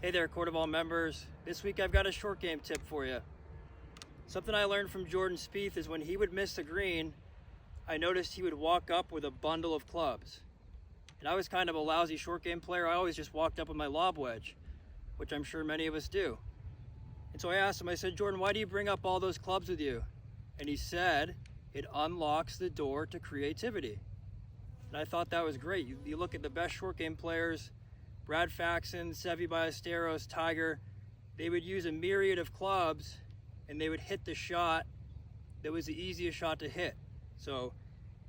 Hey there, Court of All members. This week I've got a short game tip for you. Something I learned from Jordan Spieth is when he would miss a green, I noticed he would walk up with a bundle of clubs. And I was kind of a lousy short game player. I always just walked up with my lob wedge, which I'm sure many of us do. And so I asked him, I said, Jordan, why do you bring up all those clubs with you? And he said, it unlocks the door to creativity. And I thought that was great. You look at the best short game players, Brad Faxon, Seve Ballesteros, Tiger, they would use a myriad of clubs and they would hit the shot that was the easiest shot to hit. So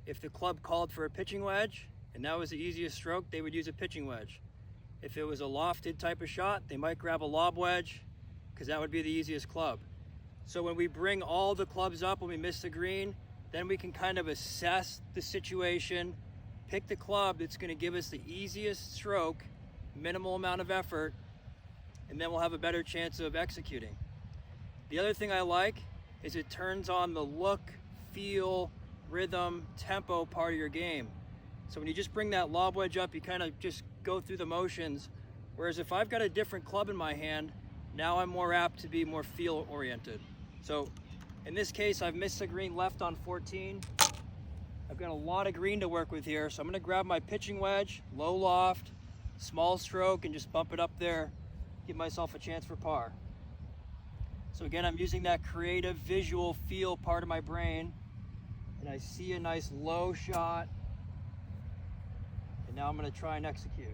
if the club called for a pitching wedge and that was the easiest stroke, they would use a pitching wedge. If it was a lofted type of shot, they might grab a lob wedge because that would be the easiest club. So when we bring all the clubs up when we miss the green, then we can kind of assess the situation, pick the club that's going to give us the easiest stroke, minimal amount of effort, and then we'll have a better chance of executing. The other thing I like is it turns on the look, feel, rhythm, tempo part of your game. So when you just bring that lob wedge up, you kind of just go through the motions. Whereas if I've got a different club in my hand, now I'm more apt to be more feel oriented. So in this case, I've missed the green left on 14. I've got a lot of green to work with here. So I'm gonna grab my pitching wedge, low loft, small stroke, and just bump it up there, give myself a chance for par. So again, I'm using that creative visual feel part of my brain, and I see a nice low shot, and now I'm gonna try and execute.